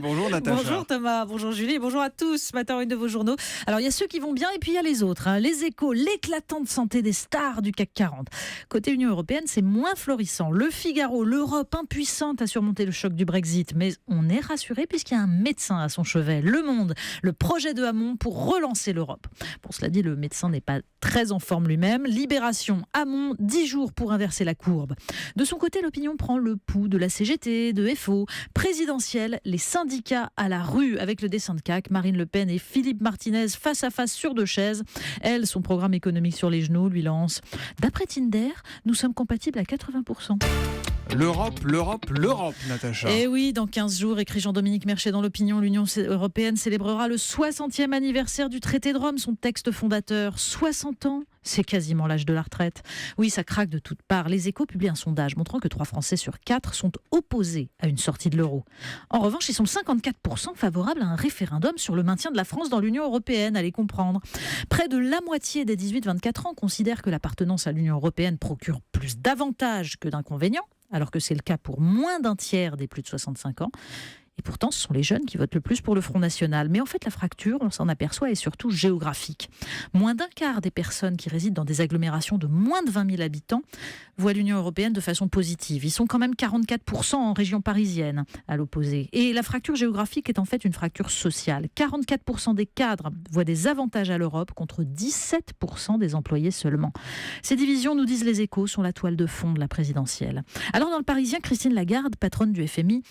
Bonjour Natacha. Bonjour Thomas, bonjour Julie, bonjour à tous. Ce matin, une de vos journaux. Alors, il y a ceux qui vont bien et puis il y a les autres. Les Échos, l'éclatante santé des stars du CAC 40. Côté Union européenne, c'est moins florissant. Le Figaro, l'Europe impuissante à surmonter le choc du Brexit. Mais on est rassuré puisqu'il y a un médecin à son chevet. Le Monde, le projet de Hamon pour relancer l'Europe. Bon, cela dit, le médecin n'est pas très en forme lui-même. Libération, Hamon, 10 jours pour inverser la courbe. De son côté, l'opinion prend le pouls de la CGT, de FO. Présidentielle, les syndicats à la rue avec le dessin de CAC. Marine Le Pen et Philippe Martinez face à face sur deux chaises. Elle, son programme économique sur les genoux, lui lance. D'après Tinder, nous sommes compatibles à 80%. L'Europe, Natacha. Et oui, dans 15 jours, écrit Jean-Dominique Merchet dans l'Opinion, l'Union européenne célébrera le 60e anniversaire du traité de Rome, son texte fondateur. 60 ans, c'est quasiment l'âge de la retraite. Oui, ça craque de toutes parts. Les Échos publient un sondage montrant que 3 Français sur 4 sont opposés à une sortie de l'euro. En revanche, ils sont 54% favorables à un référendum sur le maintien de la France dans l'Union européenne, allez comprendre. Près de la moitié des 18-24 ans considèrent que l'appartenance à l'Union européenne procure plus d'avantages que d'inconvénients, alors que c'est le cas pour moins d'un tiers des plus de 65 ans. Et pourtant, ce sont les jeunes qui votent le plus pour le Front National. Mais en fait, la fracture, on s'en aperçoit, est surtout géographique. Moins d'un quart des personnes qui résident dans des agglomérations de moins de 20 000 habitants voient l'Union européenne de façon positive. Ils sont quand même 44% en région parisienne, à l'opposé. Et la fracture géographique est en fait une fracture sociale. 44% des cadres voient des avantages à l'Europe contre 17% des employés seulement. Ces divisions, nous disent les Échos, sont la toile de fond de la présidentielle. Alors dans le Parisien, Christine Lagarde, patronne du FMI,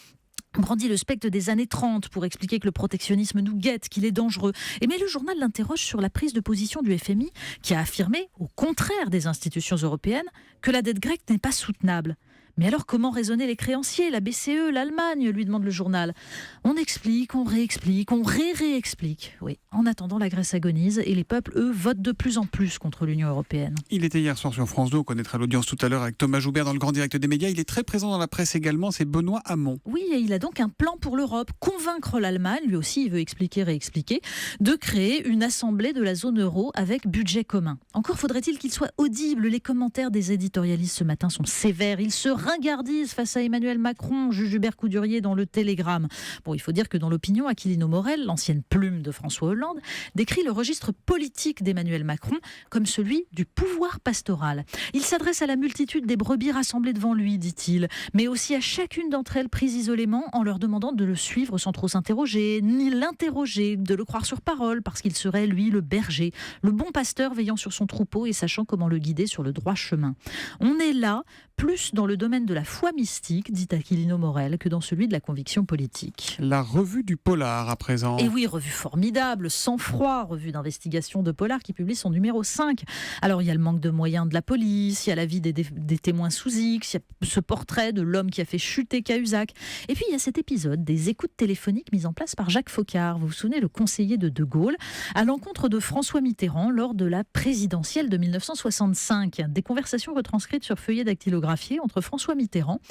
brandit le spectre des années 30 pour expliquer que le protectionnisme nous guette, qu'il est dangereux. Mais le journal l'interroge sur la prise de position du FMI qui a affirmé, au contraire des institutions européennes, que la dette grecque n'est pas soutenable. Mais alors comment raisonner les créanciers, la BCE, l'Allemagne, lui demande le journal. On explique, on réexplique, on réexplique. Oui, en attendant, la Grèce agonise et les peuples, eux, votent de plus en plus contre l'Union européenne. Il était hier soir sur France 2, on connaîtra l'audience tout à l'heure avec Thomas Joubert dans le grand direct des médias. Il est très présent dans la presse également, c'est Benoît Hamon. Oui, et il a donc un plan pour l'Europe, convaincre l'Allemagne, lui aussi il veut expliquer, réexpliquer, de créer une assemblée de la zone euro avec budget commun. Encore faudrait-il qu'il soit audible, les commentaires des éditorialistes ce matin sont sévères, ils se ringardise face à Emmanuel Macron, juge Hubert Coudurier dans le Télégramme. Bon, il faut dire que dans l'Opinion, Aquilino Morel, l'ancienne plume de François Hollande, décrit le registre politique d'Emmanuel Macron comme celui du pouvoir pastoral. Il s'adresse à la multitude des brebis rassemblées devant lui, dit-il, mais aussi à chacune d'entre elles prises isolément en leur demandant de le suivre sans trop s'interroger, ni l'interroger, de le croire sur parole parce qu'il serait, lui, le berger, le bon pasteur veillant sur son troupeau et sachant comment le guider sur le droit chemin. On est là, plus dans le domaine de la foi mystique, dit Aquilino Morel, que dans celui de la conviction politique. La revue du Polar à présent. Et oui, revue formidable, sans froid, revue d'investigation de Polar qui publie son numéro 5. Alors il y a le manque de moyens de la police, il y a la vie des témoins sous X, il y a ce portrait de l'homme qui a fait chuter Cahuzac. Et puis il y a cet épisode des écoutes téléphoniques mises en place par Jacques Foccart, vous vous souvenez, le conseiller de De Gaulle, à l'encontre de François Mitterrand lors de la présidentielle de 1965. Des conversations retranscrites sur feuillet dactylographié entre François Mitterrand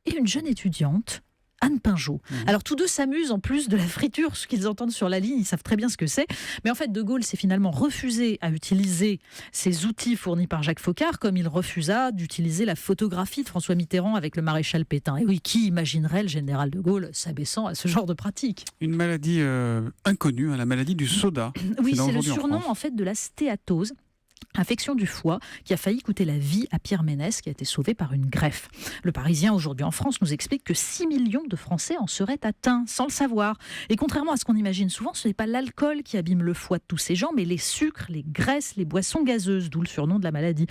et une jeune étudiante, Anne Pinjot. Alors tous deux s'amusent en plus de la friture, ce qu'ils entendent sur la ligne, ils savent très bien ce que c'est. Mais en fait, De Gaulle s'est finalement refusé à utiliser ces outils fournis par Jacques Foccart, comme il refusa d'utiliser la photographie de François Mitterrand avec le maréchal Pétain. Et oui, qui imaginerait le général De Gaulle s'abaissant à ce genre de pratique ? Une maladie inconnue, la maladie du soda. Oui, c'est le surnom en fait de la stéatose. Infection du foie qui a failli coûter la vie à Pierre Ménès, qui a été sauvé par une greffe. Le Parisien, aujourd'hui en France, nous explique que 6 millions de Français en seraient atteints, sans le savoir. Et contrairement à ce qu'on imagine souvent, ce n'est pas l'alcool qui abîme le foie de tous ces gens, mais les sucres, les graisses, les boissons gazeuses, d'où le surnom de la maladie.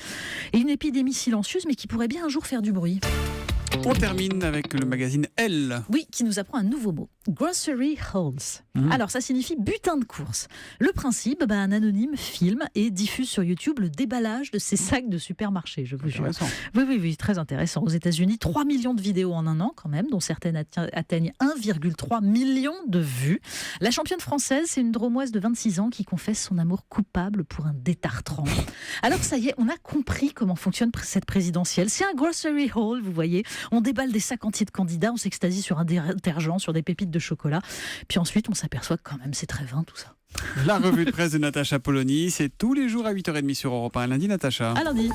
Et une épidémie silencieuse, mais qui pourrait bien un jour faire du bruit. On termine avec le magazine Elle. Oui, qui nous apprend un nouveau mot. Grocery hauls. Alors, ça signifie butin de course. Le principe, un anonyme filme et diffuse sur YouTube le déballage de ces sacs de supermarché, je vous jure. Oui, très intéressant. Aux États-Unis, 3 millions de vidéos en un an quand même, dont certaines atteignent 1,3 million de vues. La championne française, c'est une Dromoise de 26 ans qui confesse son amour coupable pour un détartrant. Alors ça y est, on a compris comment fonctionne cette présidentielle. C'est un grocery haul, vous voyez. On déballe des sacs entiers de candidats, on s'extasie sur un détergent, sur des pépites de chocolat. Puis ensuite, on s'aperçoit que quand même c'est très vain tout ça. La revue de presse de Natacha Polony, c'est tous les jours à 8h30 sur Europe 1. Lundi, Natacha. À lundi.